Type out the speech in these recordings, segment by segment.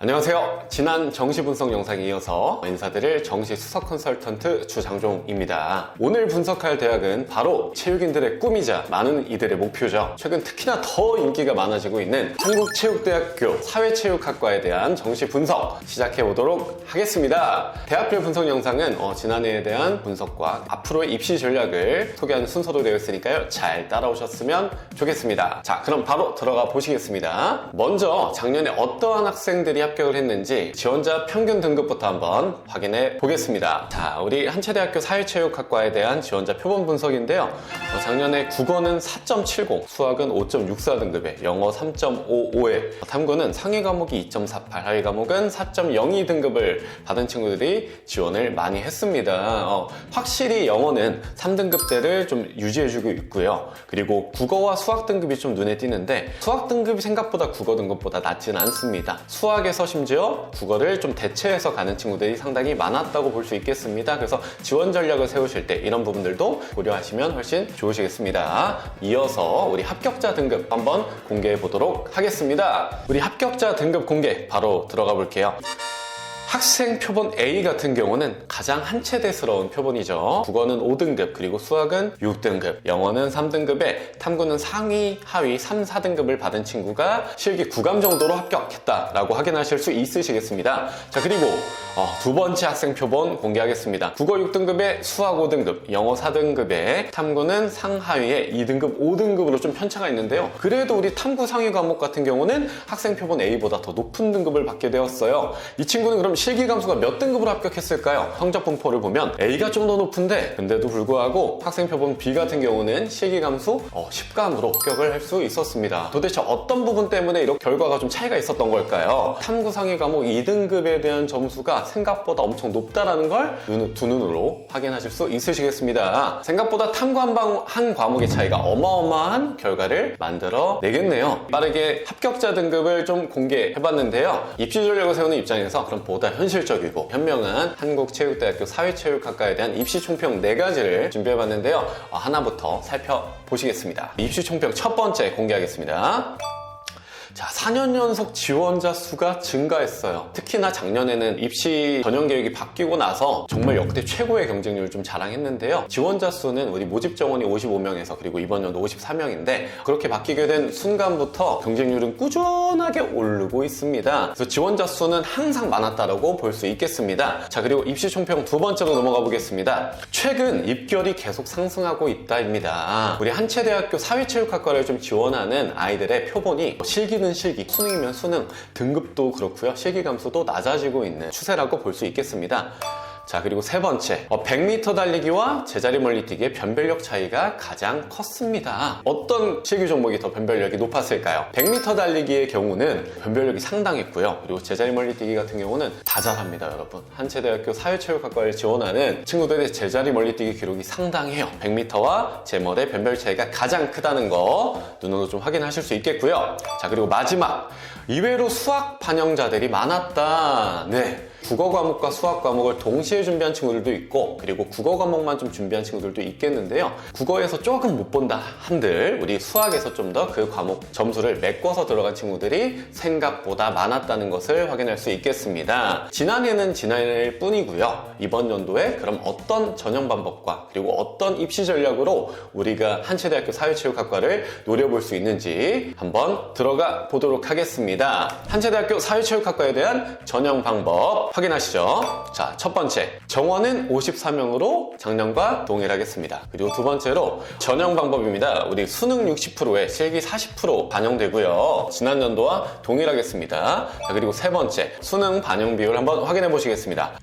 안녕하세요. 지난 정시 분석 영상에 이어서 인사드릴 정시 수석 컨설턴트 주장종입니다. 오늘 분석할 대학은 바로 체육인들의 꿈이자 많은 이들의 목표죠. 최근 특히나 더 인기가 많아지고 있는 한국체육대학교 사회체육학과에 대한 정시 분석 시작해보도록 하겠습니다. 대학별 분석 영상은 지난해에 대한 분석과 앞으로의 입시 전략을 소개하는 순서로 되어 있으니까요. 잘 따라오셨으면 좋겠습니다. 자, 그럼 바로 들어가 보시겠습니다. 먼저 작년에 어떠한 학생들이 합격을 했는지 지원자 평균 등급부터 한번 확인해 보겠습니다. 자, 우리 한체대학교 사회체육학과에 대한 지원자 표본 분석인데요. 작년에 국어는 4.70, 수학은 5.64 등급에 영어 3.55에 탐구는 상위 과목이 2.48, 하위 과목은 4.02 등급을 받은 친구들이 지원을 많이 했습니다. 확실히 영어는 3등급대를 좀 유지해주고 있고요. 그리고 국어와 수학 등급이 좀 눈에 띄는데 수학 등급이 생각보다 국어 등급보다 낮지는 않습니다. 수학에서 심지어 국어를 좀 대체해서 가는 친구들이 상당히 많았다고 볼 수 있겠습니다. 그래서 지원 전략을 세우실 때 이런 부분들도 고려하시면 훨씬 좋으시겠습니다. 이어서 우리 합격자 등급 한번 공개해 보도록 하겠습니다. 우리 합격자 등급 공개 바로 들어가 볼게요. 학생 표본 A 같은 경우는 가장 한체대스러운 표본이죠. 국어는 5등급, 그리고 수학은 6등급, 영어는 3등급에 탐구는 상위, 하위 3, 4등급을 받은 친구가 실기 9감 정도로 합격했다라고 확인하실 수 있으시겠습니다. 자, 그리고 두 번째 학생 표본 공개하겠습니다. 국어 6등급에 수학 5등급, 영어 4등급에 탐구는 상하위에 2등급, 5등급으로 좀 편차가 있는데요. 그래도 우리 탐구 상위 과목 같은 경우는 학생 표본 A보다 더 높은 등급을 받게 되었어요. 이 친구는 그럼 실기 감수가 몇 등급으로 합격했을까요? 성적 분포를 보면 A가 좀 더 높은데 근데도 불구하고 학생 표본 B 같은 경우는 실기 감수 10감으로 합격을 할 수 있었습니다. 도대체 어떤 부분 때문에 이렇게 결과가 좀 차이가 있었던 걸까요? 탐구 상위 과목 2등급에 대한 점수가 생각보다 엄청 높다라는 걸 두 눈으로 확인하실 수 있으시겠습니다. 생각보다 탐구 한 과목의 차이가 어마어마한 결과를 만들어 내겠네요. 빠르게 합격자 등급을 좀 공개해봤는데요. 입시 전략을 세우는 입장에서 그럼 보다 현실적이고 현명한 한국체육대학교 사회체육학과에 대한 입시 총평 4가지를 준비해봤는데요. 하나부터 살펴보시겠습니다. 입시 총평 첫 번째 공개하겠습니다. 자, 4년 연속 지원자 수가 증가했어요. 특히나 작년에는 입시 전형 계획이 바뀌고 나서 정말 역대 최고의 경쟁률을 좀 자랑했는데요. 지원자 수는 우리 모집 정원이 55명에서 그리고 이번 연도 54명인데 그렇게 바뀌게 된 순간부터 경쟁률은 꾸준하게 오르고 있습니다. 그래서 지원자 수는 항상 많았다라고 볼 수 있겠습니다. 자, 그리고 입시 총평 두 번째로 넘어가 보겠습니다. 최근 입결이 계속 상승하고 있다입니다. 우리 한체대학교 사회체육학과를 좀 지원하는 아이들의 표본이 실기 실기, 수능이면 수능, 등급도 그렇고요. 실기 감수도 낮아지고 있는 추세라고 볼 수 있겠습니다. 자, 그리고 세 번째, 100m 달리기와 제자리 멀리뛰기의 변별력 차이가 가장 컸습니다. 어떤 실기 종목이 더 변별력이 높았을까요? 100m 달리기의 경우는 변별력이 상당했고요. 그리고 제자리 멀리뛰기 같은 경우는 다 잘합니다, 여러분. 한체대학교 사회체육학과를 지원하는 친구들의 제자리 멀리뛰기 기록이 상당해요. 100m와 제멀의 변별 차이가 가장 크다는 거 눈으로 좀 확인하실 수 있겠고요. 자, 그리고 마지막, 의외로 수학 반영자들이 많았다. 네. 국어 과목과 수학 과목을 동시에 준비한 친구들도 있고 그리고 국어 과목만 좀 준비한 친구들도 있겠는데요. 국어에서 조금 못 본다 한들 우리 수학에서 좀 더 그 과목 점수를 메꿔서 들어간 친구들이 생각보다 많았다는 것을 확인할 수 있겠습니다. 지난해는 지난해일 뿐이고요. 이번 연도에 그럼 어떤 전형 방법과 그리고 어떤 입시 전략으로 우리가 한체대학교 사회체육학과를 노려볼 수 있는지 한번 들어가 보도록 하겠습니다. 한체대학교 사회체육학과에 대한 전형 방법 확인하시죠. 자, 첫 번째, 정원은 54명으로 작년과 동일하겠습니다. 그리고 두 번째로 전형 방법입니다. 우리 수능 60%에 실기 40% 반영되고요. 지난 연도와 동일하겠습니다. 자, 그리고 세 번째, 수능 반영 비율 한번 확인해 보시겠습니다.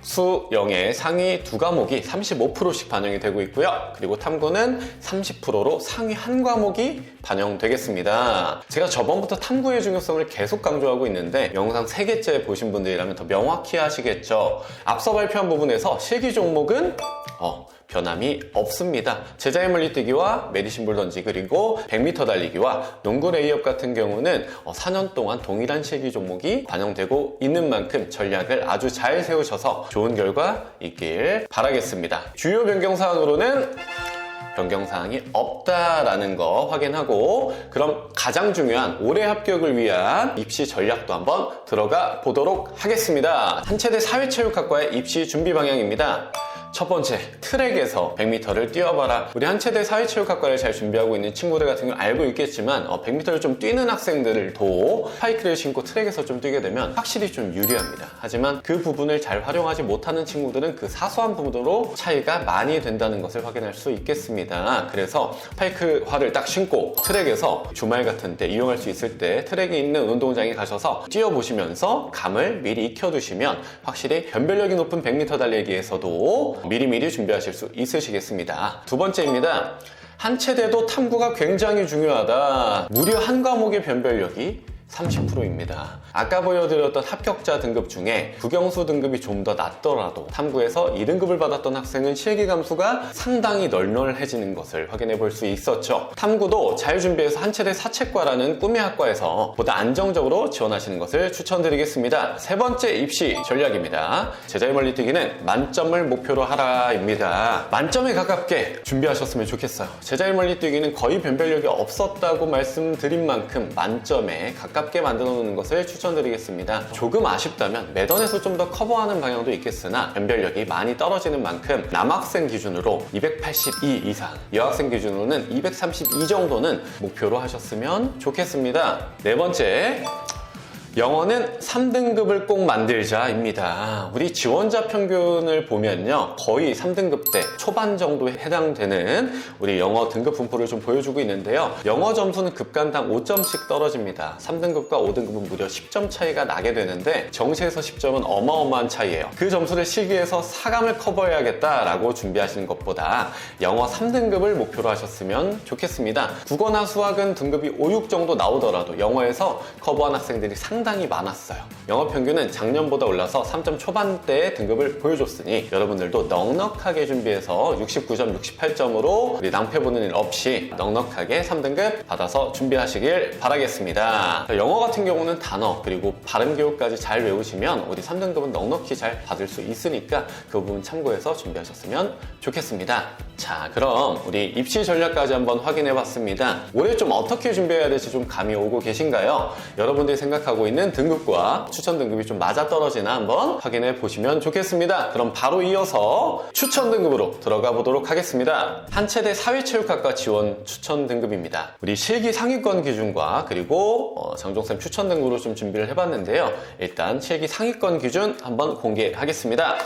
수, 영의 상위 두 과목이 35%씩 반영이 되고 있고요. 그리고 탐구는 30%로 상위 한 과목이 반영되겠습니다. 제가 저번부터 탐구의 중요성을 계속 강조하고 있는데 영상 3개째 보신 분들이라면 더 명확히 하시겠죠. 앞서 발표한 부분에서 실기 종목은 변함이 없습니다. 제자리 멀리뛰기와 메디신볼 던지 그리고 100m 달리기와 농구 레이업 같은 경우는 4년 동안 동일한 실기 종목이 반영되고 있는 만큼 전략을 아주 잘 세우셔서 좋은 결과 있길 바라겠습니다. 주요 변경 사항으로는 변경사항이 없다라는 거 확인하고, 그럼 가장 중요한 올해 합격을 위한 입시 전략도 한번 들어가 보도록 하겠습니다. 한체대 사회체육학과의 입시 준비 방향입니다. 첫 번째, 트랙에서 100m를 뛰어봐라. 우리 한체대 사회체육학과를 잘 준비하고 있는 친구들 같은 경우는 알고 있겠지만 100m를 좀 뛰는 학생들도 스파이크를 신고 트랙에서 좀 뛰게 되면 확실히 좀 유리합니다. 하지만 그 부분을 잘 활용하지 못하는 친구들은 그 사소한 부분으로 차이가 많이 된다는 것을 확인할 수 있겠습니다. 그래서 스파이크화를 딱 신고 트랙에서 주말 같은 때 이용할 수 있을 때 트랙이 있는 운동장에 가셔서 뛰어보시면서 감을 미리 익혀두시면 확실히 변별력이 높은 100m 달리기에서도 미리미리 준비하실 수 있으시겠습니다. 두 번째입니다. 한체대도 탐구가 굉장히 중요하다. 무려 한 과목의 변별력이 30%입니다. 아까 보여드렸던 합격자 등급 중에 국영수 등급이 좀 더 낮더라도 탐구에서 2등급을 받았던 학생은 실기감수가 상당히 널널해지는 것을 확인해 볼 수 있었죠. 탐구도 잘 준비해서 한체대 사채과라는 꿈의 학과에서 보다 안정적으로 지원하시는 것을 추천드리겠습니다. 세 번째 입시 전략입니다. 제자의 멀리뛰기는 만점을 목표로 하라입니다. 만점에 가깝게 준비하셨으면 좋겠어요. 제자의 멀리뛰기는 거의 변별력이 없었다고 말씀드린 만큼 만점에 가깝게 만들어 놓는 것을 추천드리겠습니다. 조금 아쉽다면 매던에서 좀 더 커버하는 방향도 있겠으나 변별력이 많이 떨어지는 만큼 남학생 기준으로 282 이상, 여학생 기준으로는 232 정도는 목표로 하셨으면 좋겠습니다. 네 번째, 영어는 3등급을 꼭 만들자입니다. 우리 지원자 평균을 보면요, 거의 3등급 대 초반 정도에 해당되는 우리 영어 등급 분포를 좀 보여주고 있는데요. 영어 점수는 급간당 5점씩 떨어집니다. 3등급과 5등급은 무려 10점 차이가 나게 되는데 정시에서 10점은 어마어마한 차이예요. 그 점수를 실기에서 4감을 커버해야겠다라고 준비하시는 것보다 영어 3등급을 목표로 하셨으면 좋겠습니다. 국어나 수학은 등급이 5, 6 정도 나오더라도 영어에서 커버한 학생들이 상당히 많았어요. 영어 평균은 작년보다 올라서 3점 초반대의 등급을 보여줬으니 여러분들도 넉넉하게 준비해서 69점, 68점으로 우리 낭패 보는 일 없이 넉넉하게 3등급 받아서 준비하시길 바라겠습니다. 영어 같은 경우는 단어 그리고 발음 교육까지 잘 외우시면 우리 3등급은 넉넉히 잘 받을 수 있으니까 그 부분 참고해서 준비하셨으면 좋겠습니다. 자, 그럼 우리 입시 전략까지 한번 확인해 봤습니다. 올해 좀 어떻게 준비해야 될지 좀 감이 오고 계신가요? 여러분들이 생각하고 있는 등급과 추천 등급이 좀 맞아떨어지나 한번 확인해 보시면 좋겠습니다. 그럼 바로 이어서 추천 등급으로 들어가 보도록 하겠습니다. 한체대 사회체육학과 지원 추천 등급입니다. 우리 실기 상위권 기준과 그리고 장종쌤 추천 등급으로 좀 준비를 해봤는데요. 일단 실기 상위권 기준 한번 공개하겠습니다.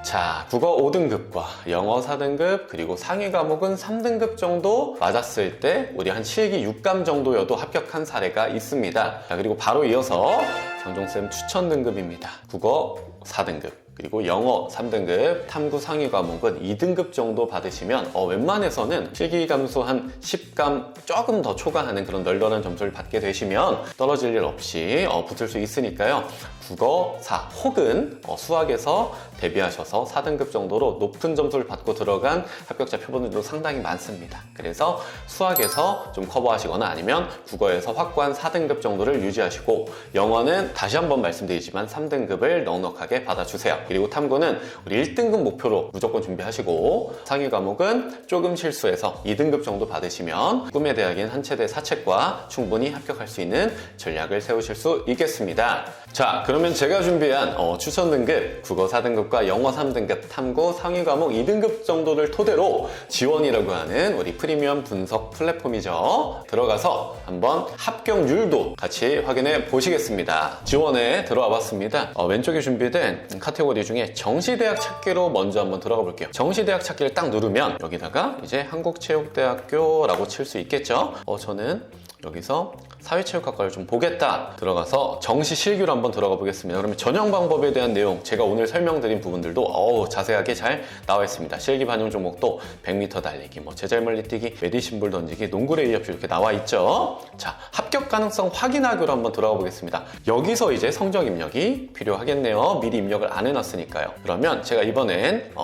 자, 국어 5등급과 영어 4등급 그리고 상위 과목은 3등급 정도 맞았을 때 우리 한 실기 6감 정도여도 합격한 사례가 있습니다. 자, 그리고 바로 이어서 장종쌤 추천 등급입니다. 국어 4등급 그리고 영어 3등급, 탐구 상위 과목은 2등급 정도 받으시면 웬만해서는 실기감수 한 10감 조금 더 초과하는 그런 널널한 점수를 받게 되시면 떨어질 일 없이 붙을 수 있으니까요. 국어 4 혹은 수학에서 대비하셔서 4등급 정도로 높은 점수를 받고 들어간 합격자 표본들도 상당히 많습니다. 그래서 수학에서 좀 커버하시거나 아니면 국어에서 확고한 4등급 정도를 유지하시고 영어는 다시 한번 말씀드리지만 3등급을 넉넉하게 받아주세요. 그리고 탐구는 우리 1등급 목표로 무조건 준비하시고 상위 과목은 조금 실수해서 2등급 정도 받으시면 꿈의 대학인 한체대 사채과 충분히 합격할 수 있는 전략을 세우실 수 있겠습니다. 자, 그러면 제가 준비한 추천 등급 국어 4등급과 영어 3등급, 탐구 상위 과목 2등급 정도를 토대로 지원이라고 하는 우리 프리미엄 분석 플랫폼이죠. 들어가서 한번 합격률도 같이 확인해 보시겠습니다. 지원에 들어와 봤습니다. 왼쪽에 준비된 카테고리 중에 정시대학 찾기로 먼저 한번 들어가 볼게요. 정시대학 찾기를 딱 누르면 여기다가 이제 한국체육대학교라고 칠 수 있겠죠. 저는 여기서 사회체육학과를 좀 보겠다. 들어가서 정시 실기로 한번 들어가 보겠습니다. 그러면 전형 방법에 대한 내용, 제가 오늘 설명드린 부분들도 자세하게 잘 나와 있습니다. 실기 반영 종목도 100m 달리기, 제자의 멀리뛰기, 메디신볼 던지기, 농구 레이업 이렇게 나와 있죠. 자, 합격 가능성 확인하기로 한번 들어가 보겠습니다. 여기서 이제 성적 입력이 필요하겠네요. 미리 입력을 안 해놨으니까요. 그러면 제가 이번엔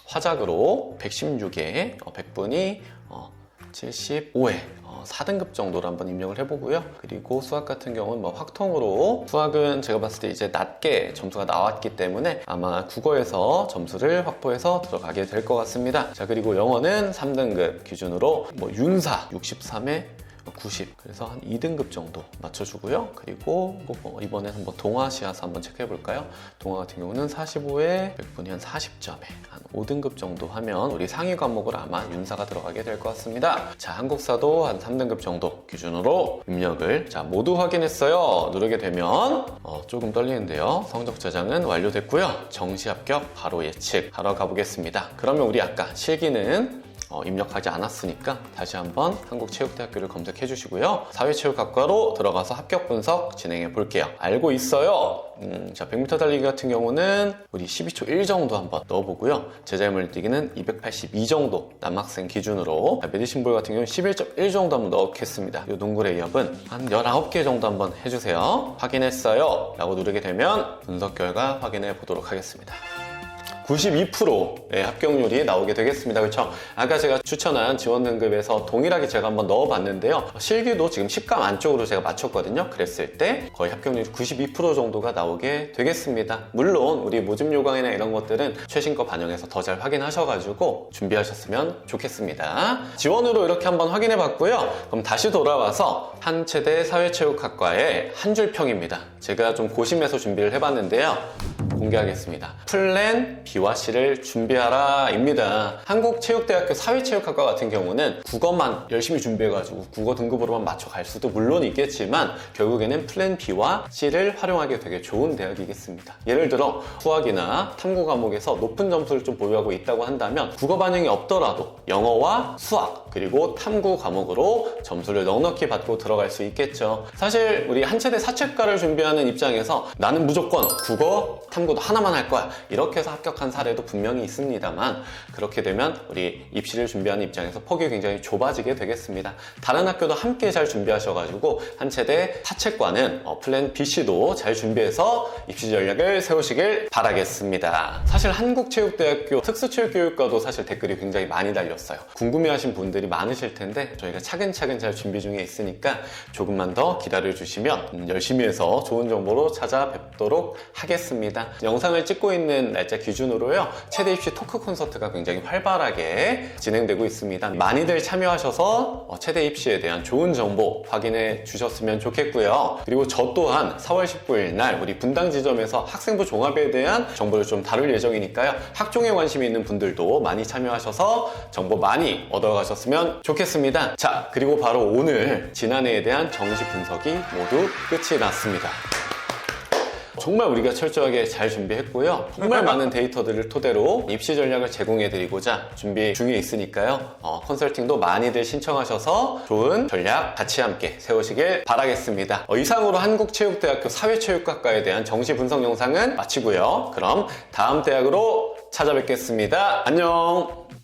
화작으로 116에 100분이 75회 4등급 정도로 한번 입력을 해보고요. 그리고 수학 같은 경우는 뭐 확통으로, 수학은 제가 봤을 때 이제 낮게 점수가 나왔기 때문에 아마 국어에서 점수를 확보해서 들어가게 될 것 같습니다. 자, 그리고 영어는 3등급 기준으로 뭐 윤사 63회 90, 그래서 한 2등급 정도 맞춰주고요. 그리고 이번에 한번 동화 시야서 한번 체크해 볼까요? 동화 같은 경우는 45에 100분이 한 40점에 한 5등급 정도 하면 우리 상위 과목으로 아마 윤사가 들어가게 될 것 같습니다. 자, 한국사도 한 3등급 정도 기준으로 입력을 모두 확인했어요. 누르게 되면 조금 떨리는데요. 성적 저장은 완료됐고요. 정시 합격 바로 예측하러 가보겠습니다. 그러면 우리 아까 실기는 입력하지 않았으니까 다시 한번 한국체육대학교를 검색해 주시고요. 사회체육학과로 들어가서 합격 분석 진행해 볼게요. 알고 있어요. 자, 100m 달리기 같은 경우는 우리 12초 1 정도 한번 넣어보고요. 제자물 뛰기는 282 정도 남학생 기준으로, 메디신볼 같은 경우는 11.1 정도 한번 넣겠습니다. 이 농구 레이업은 한 19개 정도 한번 해주세요. 확인했어요 라고 누르게 되면 분석 결과 확인해 보도록 하겠습니다. 92%의 합격률이 나오게 되겠습니다. 그렇죠? 아까 제가 추천한 지원 등급에서 동일하게 제가 한번 넣어봤는데요. 실기도 지금 10감 안쪽으로 제가 맞췄거든요. 그랬을 때 거의 합격률이 92% 정도가 나오게 되겠습니다. 물론 우리 모집 요강이나 이런 것들은 최신 거 반영해서 더 잘 확인하셔가지고 준비하셨으면 좋겠습니다. 지원으로 이렇게 한번 확인해 봤고요. 그럼 다시 돌아와서 한체대 사회체육학과의 한 줄 평입니다. 제가 좀 고심해서 준비를 해봤는데요. 공개하겠습니다. 플랜 B와 C를 준비하라 입니다. 한국체육대학교 사회체육학과 같은 경우는 국어만 열심히 준비해가지고 국어 등급으로만 맞춰갈 수도 물론 있겠지만 결국에는 플랜 B와 C를 활용하기 되게 좋은 대학이겠습니다. 예를 들어 수학이나 탐구 과목에서 높은 점수를 좀 보유하고 있다고 한다면 국어 반영이 없더라도 영어와 수학 그리고 탐구 과목으로 점수를 넉넉히 받고 들어갈 수 있겠죠. 사실 우리 한체대 사채과를 준비하는 입장에서 나는 무조건 국어, 탐구도 하나만 할 거야 이렇게 해서 합격한 사례도 분명히 있습니다만, 그렇게 되면 우리 입시를 준비하는 입장에서 폭이 굉장히 좁아지게 되겠습니다. 다른 학교도 함께 잘 준비하셔가지고 한체대 사채과는 플랜 BC도 잘 준비해서 입시 전략을 세우시길 바라겠습니다. 사실 한국체육대학교 특수체육교육과도 사실 댓글이 굉장히 많이 달렸어요. 궁금해하신 분들이 많으실 텐데 저희가 차근차근 잘 준비 중에 있으니까 조금만 더 기다려주시면 열심히 해서 좋은 정보로 찾아뵙도록 하겠습니다. 영상을 찍고 있는 날짜 기준으로요, 체대 입시 토크 콘서트가 굉장히 활발하게 진행되고 있습니다. 많이들 참여하셔서 체대 입시에 대한 좋은 정보 확인해 주셨으면 좋겠고요. 그리고 저 또한 4월 19일 날 우리 분당 지점에서 학생부 종합에 대한 정보를 좀 다룰 예정이니까요. 학종에 관심이 있는 분들도 많이 참여하셔서 정보 많이 얻어가셨으면 좋겠습니다. 자, 그리고 바로 오늘 지난해에 대한 정시 분석이 모두 끝이 났습니다. 정말 우리가 철저하게 잘 준비했고요. 정말 많은 데이터들을 토대로 입시 전략을 제공해드리고자 준비 중에 있으니까요. 컨설팅도 많이들 신청하셔서 좋은 전략 같이 함께 세우시길 바라겠습니다. 이상으로 한국체육대학교 사회체육학과에 대한 정시 분석 영상은 마치고요. 그럼 다음 대학으로 찾아뵙겠습니다. 안녕!